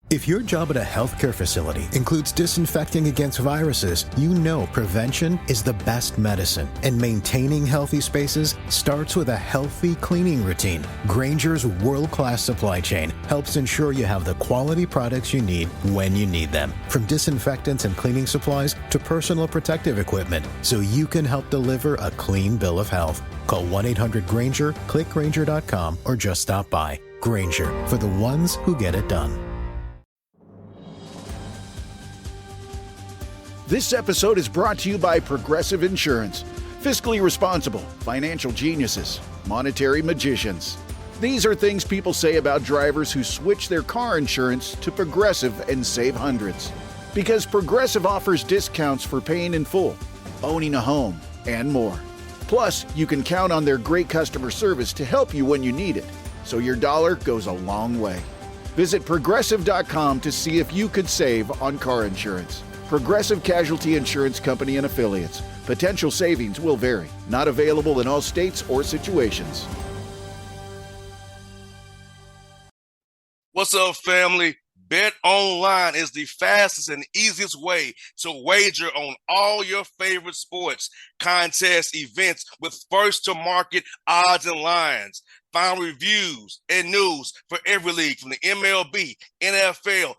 If your job at a healthcare facility includes disinfecting against viruses, you know prevention is the best medicine, and maintaining healthy spaces starts with a healthy cleaning routine. Grainger's world-class supply chain helps ensure you have the quality products you need when you need them, from disinfectants and cleaning supplies to personal protective equipment, so you can help deliver a clean bill of health. Call 1-800-GRAINGER, click Grainger.com, or just stop by. Grainger, for the ones who get it done. This episode is brought to you by Progressive Insurance. Fiscally responsible, financial geniuses, monetary magicians. These are things people say about drivers who switch their car insurance to Progressive and save hundreds. Because Progressive offers discounts for paying in full, owning a home, and more. Plus, you can count on their great customer service to help you when you need it, so your dollar goes a long way. Visit Progressive.com to see if you could save on car insurance. Progressive Casualty Insurance Company and Affiliates. Potential savings will vary. Not available in all states or situations. What's up, family? Bet Online is the fastest and easiest way to wager on all your favorite sports, contests, events with first-to-market odds and lines. Find reviews and news for every league from the MLB, NFL,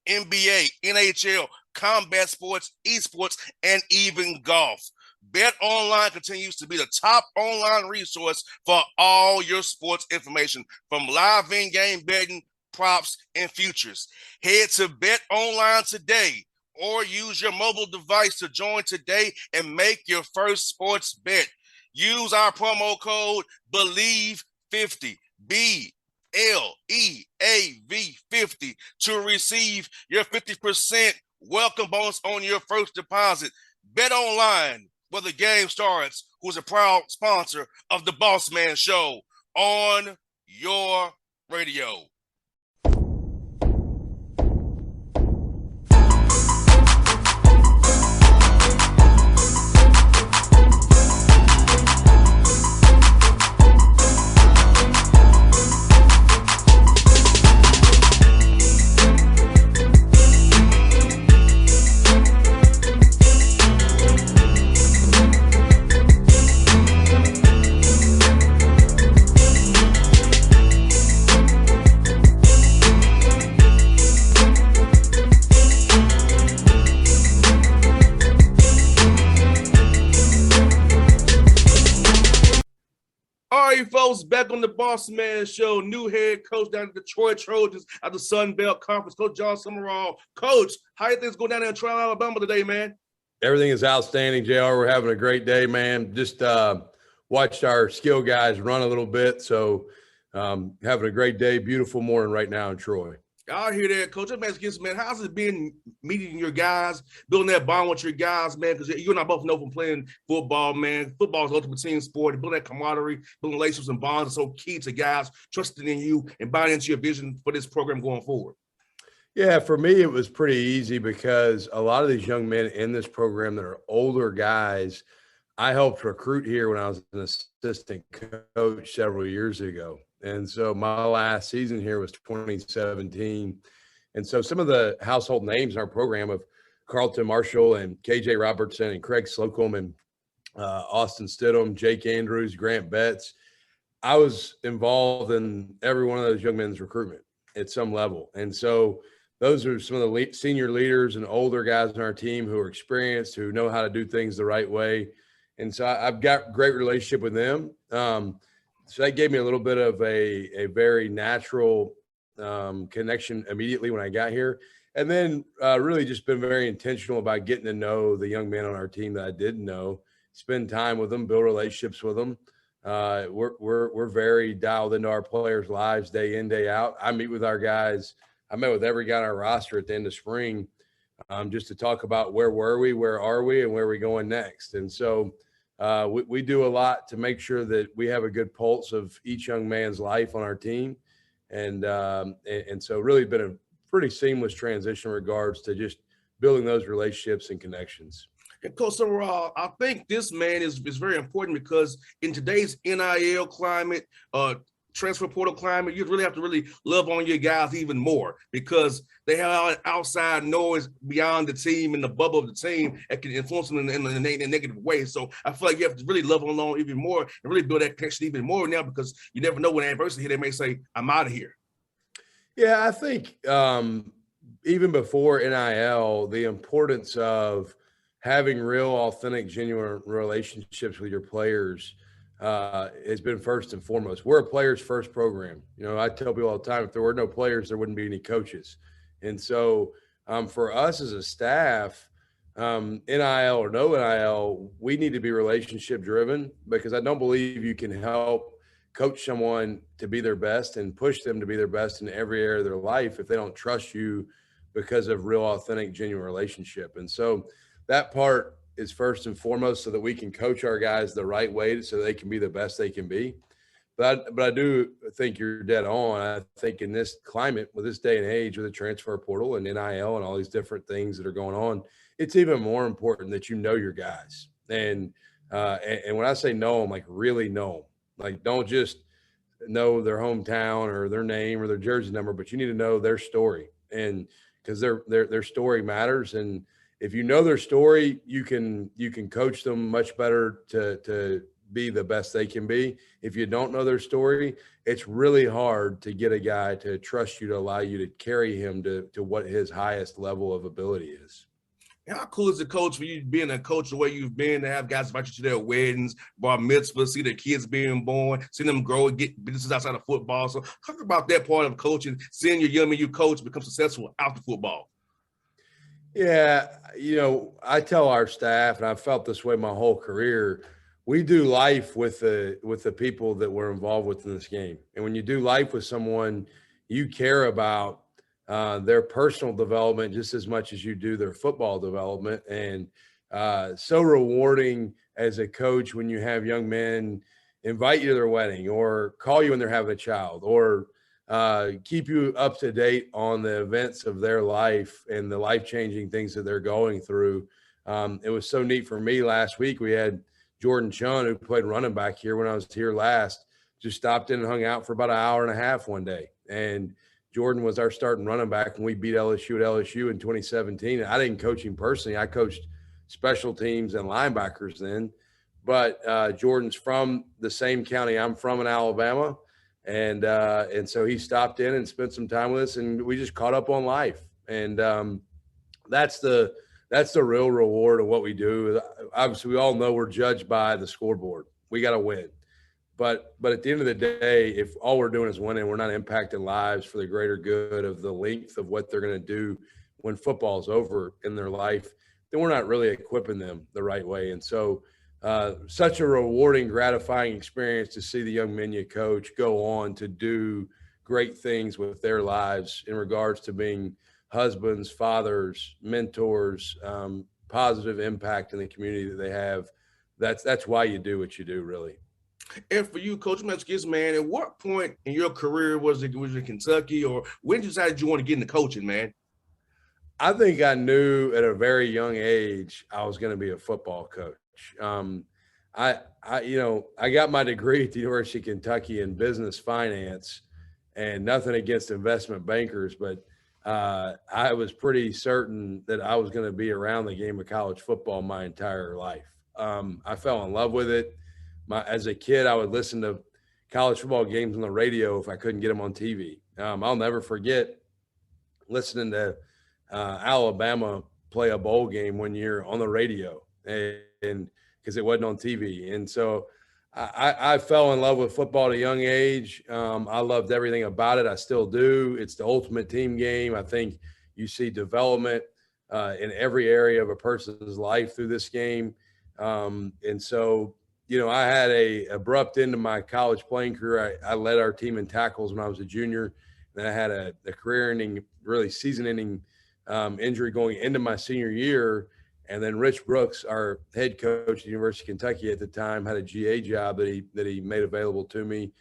NBA, NHL, combat sports, esports, and even golf. Bet Online continues to be the top online resource for all your sports information, from live in-game betting, props, and futures. Head to Bet Online today or use your mobile device to join today and make your first sports bet. Use our promo code BELIEVE50, BLEAV50, to receive your 50% welcome bonus on your first deposit. Bet Online, where the game starts, who's a proud sponsor of the Bossman Show on your radio. All right, folks, back on the Bossman Show. New head coach down at the Detroit Trojans at the Sun Belt Conference, Coach John Sumrall. Coach, how you things go down there in Trial, Alabama today, man? Everything is outstanding, JR. We're having a great day, man. Just watched our skill guys run a little bit, so having a great day. Beautiful morning right now in Troy. I hear that, Coach. I'm asking you, man, how's it been meeting your guys, building that bond with your guys, man? Because you and I both know from playing football, man. Football is the ultimate team sport. Building that camaraderie, building relationships and bonds is so key to guys trusting in you and buying into your vision for this program going forward. Yeah, for me, it was pretty easy because a lot of these young men in this program that are older guys, I helped recruit here when I was an assistant coach several years ago. And so my last season here was 2017. And so some of the household names in our program of Carlton Marshall and KJ Robertson and Craig Slocum and Austin Stidham, Jake Andrews, Grant Betts, I was involved in every one of those young men's recruitment at some level. And so those are some of the senior leaders and older guys on our team who are experienced, who know how to do things the right way. And so I've got a great relationship with them. So that gave me a little bit of a very natural connection immediately when I got here. And then really just been very intentional about getting to know the young men on our team that I didn't know, spend time with them, build relationships with them. We're very dialed into our players' lives day in, day out. I meet with our guys. I met with every guy on our roster at the end of spring just to talk about where were we, where are we, and where are we going next. And so we do a lot to make sure that we have a good pulse of each young man's life on our team. And so really been a pretty seamless transition in regards to just building those relationships and connections. And Coach Sumrall, I think this, man, is very important because in today's NIL climate, transfer portal climate, you really have to really love on your guys even more because they have outside noise beyond the team and the bubble of the team that can influence them in a negative way. So I feel like you have to really love on even more and really build that connection even more now because you never know when adversity hit, they may say, I'm out of here. Yeah, I think even before NIL, the importance of having real, authentic, genuine relationships with your players has been first and foremost. We're a players first program. I tell people all the time, if there were no players, there wouldn't be any coaches. And so for us as a staff, NIL or no NIL, we need to be relationship driven because I don't believe you can help coach someone to be their best and push them to be their best in every area of their life if they don't trust you because of real, authentic, genuine relationship. And so that part is first and foremost so that we can coach our guys the right way so they can be the best they can be. But I do think you're dead on. I think in this climate, with this day and age, with the transfer portal and NIL and all these different things that are going on, it's even more important that you know your guys. And when I say know them, like really know them. Like, don't just know their hometown or their name or their jersey number, but you need to know their story, and because their story matters. And if you know their story, you can coach them much better to be the best they can be. If you don't know their story, it's really hard to get a guy to trust you to allow you to carry him to what his highest level of ability is. How cool is it, coach, for you being a coach the way you've been, to have guys invite you to their weddings, bar mitzvahs, see their kids being born, see them grow and get businesses outside of football? So talk about that part of coaching, seeing your young men you coach become successful after football. Yeah, I tell our staff, and I've felt this way my whole career, we do life with the people that we're involved with in this game. And when you do life with someone, you care about their personal development just as much as you do their football development. And so rewarding as a coach when you have young men invite you to their wedding or call you when they're having a child or keep you up to date on the events of their life and the life-changing things that they're going through. It was so neat for me last week. We had Jordan Chun, who played running back here when I was here last, just stopped in and hung out for about an hour and a half one day. And Jordan was our starting running back when we beat LSU at LSU in 2017. I didn't coach him personally. I coached special teams and linebackers then. But Jordan's from the same county I'm from in Alabama. And so he stopped in and spent some time with us, and we just caught up on life. And that's the real reward of what we do. Obviously, we all know we're judged by the scoreboard. We got to win. But at the end of the day, if all we're doing is winning, we're not impacting lives for the greater good of the length of what they're going to do when football's over in their life, then we're not really equipping them the right way. And so such a rewarding, gratifying experience to see the young men you coach go on to do great things with their lives in regards to being husbands, fathers, mentors, positive impact in the community that they have. That's why you do what you do, really. And for you, Coach Metzkis, man, at what point in your career was it in Kentucky, or when you decided you want to get into coaching, man? I think I knew at a very young age I was going to be a football coach. I got my degree at the University of Kentucky in business finance, and nothing against investment bankers, but I was pretty certain that I was going to be around the game of college football my entire life. I fell in love with it. As a kid, I would listen to college football games on the radio if I couldn't get them on TV. I'll never forget listening to Alabama play a bowl game one year on the radio, and because it wasn't on TV. And so I fell in love with football at a young age. I loved everything about it. I still do. It's the ultimate team game. I think you see development in every area of a person's life through this game. And so, I had a abrupt end to my college playing career. I led our team in tackles when I was a junior. Then I had a career-ending, really season-ending injury going into my senior year. And then Rich Brooks, our head coach at the University of Kentucky at the time, had a GA job that he made available to me.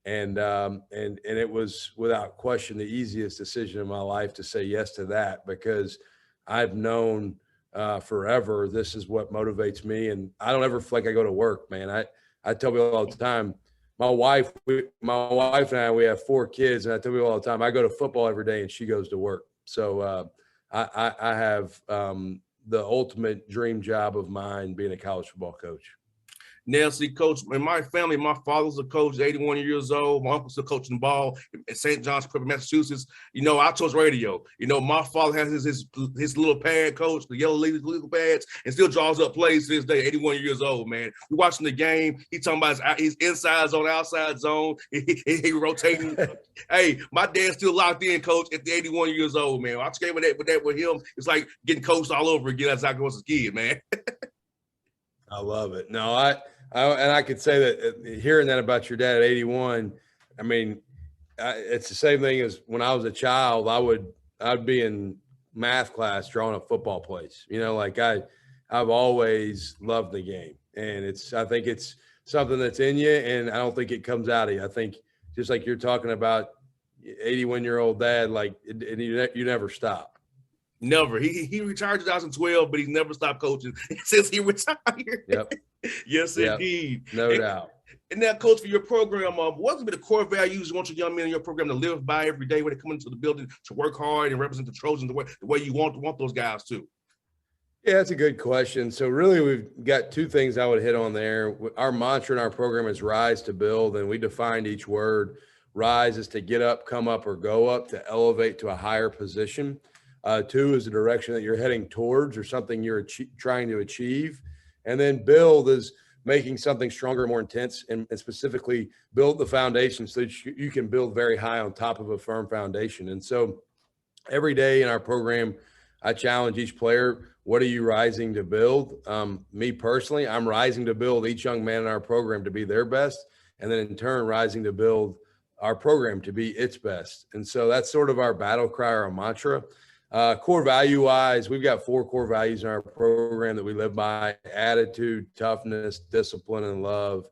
And it was without question the easiest decision in my life to say yes to that, because I've known forever this is what motivates me. And I don't ever feel like I go to work, man. I tell people all the time, my wife and I, we have 4 kids, and I tell people all the time, I go to football every day and she goes to work. So I have the ultimate dream job of mine being a college football coach. Now, see, coach, in my family, my father's a coach, 81 years old. My uncle's still coaching ball at St. John's, Massachusetts. You know, I chose radio. You know, my father has his little pad, coach, the yellow legal pads, and still draws up plays to this day, 81 years old, man. We're watching the game. He's talking about his inside zone, outside zone. He rotating. Hey, my dad's still locked in, coach, at the 81 years old, man. I came with that with him. It's like getting coached all over again as I was a kid, man. I love it. No, and I could say that hearing that about your dad at 81, I mean, it's the same thing as when I was a child. I'd be in math class drawing up football plays. You know, like I've always loved the game, and I think it's something that's in you, and I don't think it comes out of you. I think just like you're talking about, 81-year-old dad, like you never stop. Never. He retired in 2012, but he's never stopped coaching since he retired. Yep. Yes, yep. Indeed. No doubt. And now, coach, for your program, what's been the core values you want your young men in your program to live by every day when they come into the building to work hard and represent the Trojans the way you want those guys to? Yeah, that's a good question. So really, we've got 2 things I would hit on there. Our mantra in our program is rise to build, and we defined each word. Rise is to get up, come up, or go up, to elevate to a higher position. 2 is the direction that you're heading towards or something you're trying to achieve. And then build is making something stronger, more intense, and specifically build the foundation so that you can build very high on top of a firm foundation. And so every day in our program, I challenge each player, what are you rising to build? Me personally, I'm rising to build each young man in our program to be their best, and then in turn rising to build our program to be its best. And so that's sort of our battle cry, our mantra. Core value wise, we've got 4 core values in our program that we live by: attitude, toughness, discipline, and love.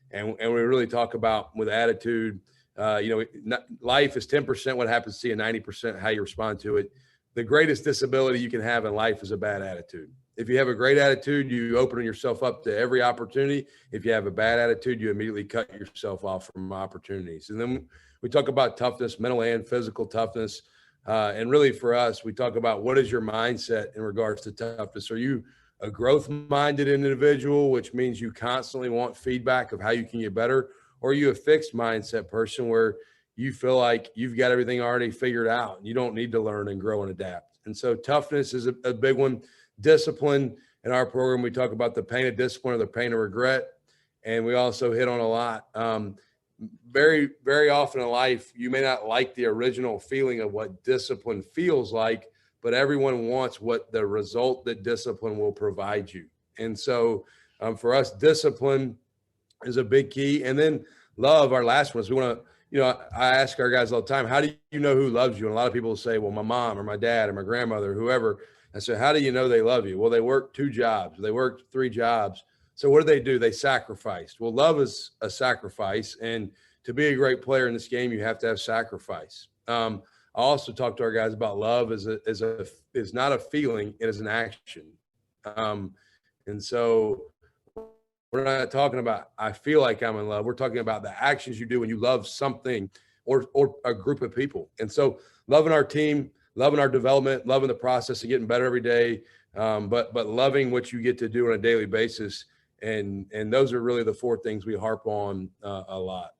And we really talk about with attitude, life is 10% what happens to you, 90% how you respond to it. The greatest disability you can have in life is a bad attitude. If you have a great attitude, you open yourself up to every opportunity. If you have a bad attitude, you immediately cut yourself off from opportunities. And then we talk about toughness, mental and physical toughness. And really for us, we talk about what is your mindset in regards to toughness. Are you a growth-minded individual, which means you constantly want feedback of how you can get better? Or are you a fixed mindset person where you feel like you've got everything already figured out and you don't need to learn and grow and adapt? And so toughness is a big one. Discipline, in our program, we talk about the pain of discipline or the pain of regret. And we also hit on a lot. Very, very often in life, you may not like the original feeling of what discipline feels like, but everyone wants what the result that discipline will provide you. And so for us, discipline is a big key. And then love, our last one, is we want to, I ask our guys all the time, how do you know who loves you? And a lot of people say, well, my mom or my dad or my grandmother, or whoever. And so how do you know they love you? Well, they work 2 jobs. They worked 3 jobs. So what do? They sacrificed. Well, love is a sacrifice. And to be a great player in this game, you have to have sacrifice. I also talk to our guys about love is not a feeling, it is an action. And so we're not talking about, I feel like I'm in love. We're talking about the actions you do when you love something or a group of people. And so loving our team, loving our development, loving the process of getting better every day, but loving what you get to do on a daily basis. And those are really the 4 things we harp on a lot.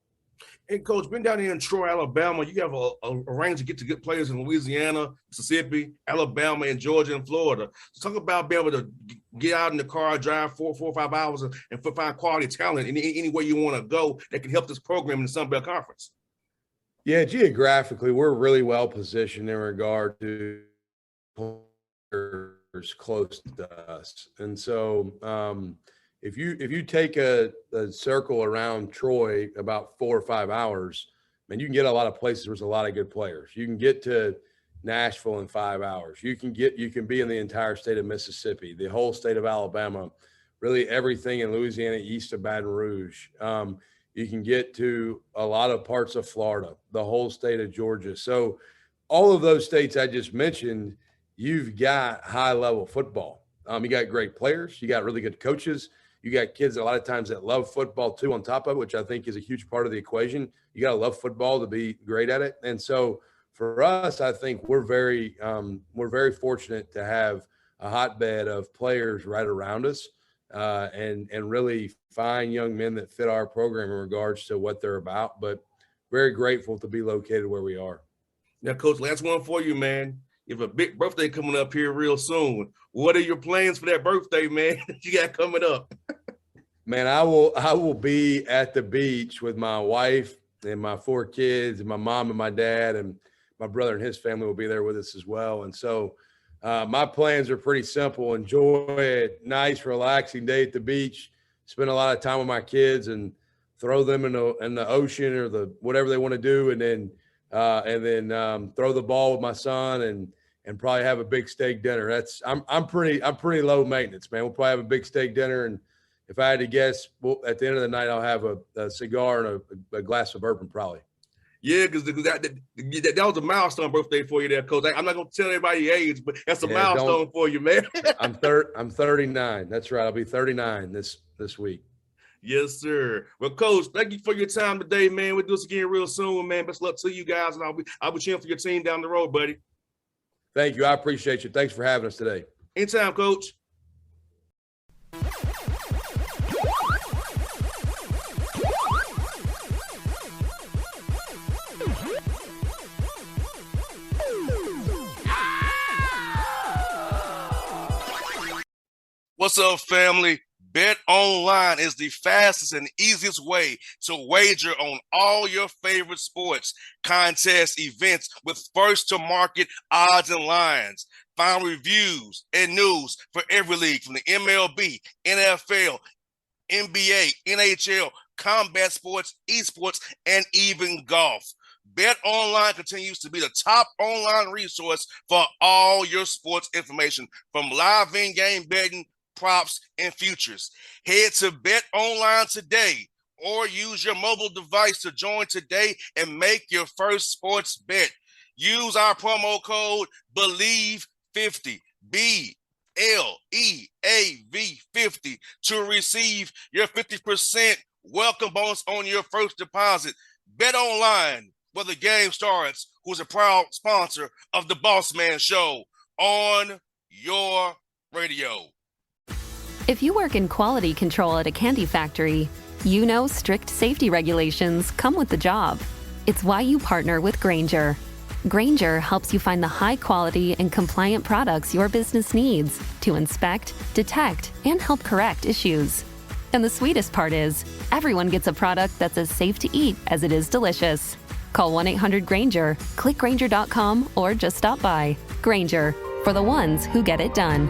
Hey, Coach, been down here in Troy, Alabama. You have a range to get to good players in Louisiana, Mississippi, Alabama, and Georgia and Florida. So talk about being able to get out in the car, drive 4 or 5 hours, and find quality talent in any way you want to go that can help this program in the Sun Belt Conference. Yeah, geographically, we're really well positioned in regard to players close to us. And so if you take a circle around Troy about 4 or 5 hours, man, you can get a lot of places where there's a lot of good players. You can get to Nashville in 5 hours. You can be in the entire state of Mississippi, the whole state of Alabama, really everything in Louisiana east of Baton Rouge. You can get to a lot of parts of Florida, the whole state of Georgia. So all of those states I just mentioned, you've got high level football. You got great players, you got really good coaches, You got kids a lot of times that love football too on top of it, which I think is a huge part of the equation. You got to love football to be great at it. And so for us, I think we're very fortunate to have a hotbed of players right around us, and really fine young men that fit our program in regards to what they're about, but very grateful to be located where we are. Now, Coach, last one for you, man. You have a big birthday coming up here real soon. What are your plans for that birthday, man, that you got coming up? Man, I will be at the beach with my wife and my 4 kids and my mom and my dad, and my brother and his family will be there with us as well. And so my plans are pretty simple. Enjoy a nice, relaxing day at the beach, spend a lot of time with my kids and throw them in the ocean or the whatever they want to do. And then throw the ball with my son and probably have a big steak dinner. I'm pretty low maintenance, man. We'll probably have a big steak dinner. And if I had to guess, at the end of the night, I'll have a cigar and a glass of bourbon probably. Yeah, because that was a milestone birthday for you there, Coach. I'm not going to tell everybody your age, but that's a milestone for you, man. I'm 39. That's right. I'll be 39 this week. Yes, sir. Well, Coach, thank you for your time today, man. We'll do this again real soon, man. Best luck to you guys, and I'll be cheering for your team down the road, buddy. Thank you. I appreciate you. Thanks for having us today. Anytime, Coach. What's up, family? Bet Online is the fastest and easiest way to wager on all your favorite sports, contests, events with first-to-market odds and lines. Find reviews and news for every league from the MLB, NFL, NBA, NHL, combat sports, esports, and even golf. Bet Online continues to be the top online resource for all your sports information, from live in-game betting, props, and futures. Head to Bet Online today or use your mobile device to join today and make your first sports bet. Use our promo code BELIEVE50, BLEAV50, to receive your 50% welcome bonus on your first deposit. Bet Online, where the game starts, who's a proud sponsor of the Bossman Show on your radio. If you work in quality control at a candy factory, you know strict safety regulations come with the job. It's why you partner with Grainger. Grainger helps you find the high-quality and compliant products your business needs to inspect, detect, and help correct issues. And the sweetest part is, everyone gets a product that's as safe to eat as it is delicious. Call 1-800-GRAINGER, click Grainger.com, or just stop by. Grainger, for the ones who get it done.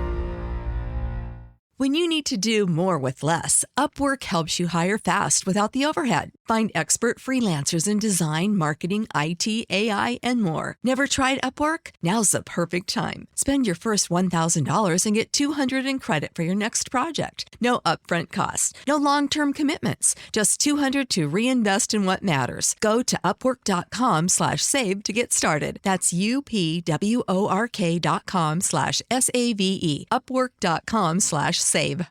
When you need to do more with less, Upwork helps you hire fast without the overhead. Find expert freelancers in design, marketing, IT, AI, and more. Never tried Upwork? Now's the perfect time. Spend your first $1,000 and get $200 in credit for your next project. No upfront costs, no long-term commitments, just $200 to reinvest in what matters. Go to upwork.com/save to get started. That's UPWORK.com/SAVE. Upwork.com/save.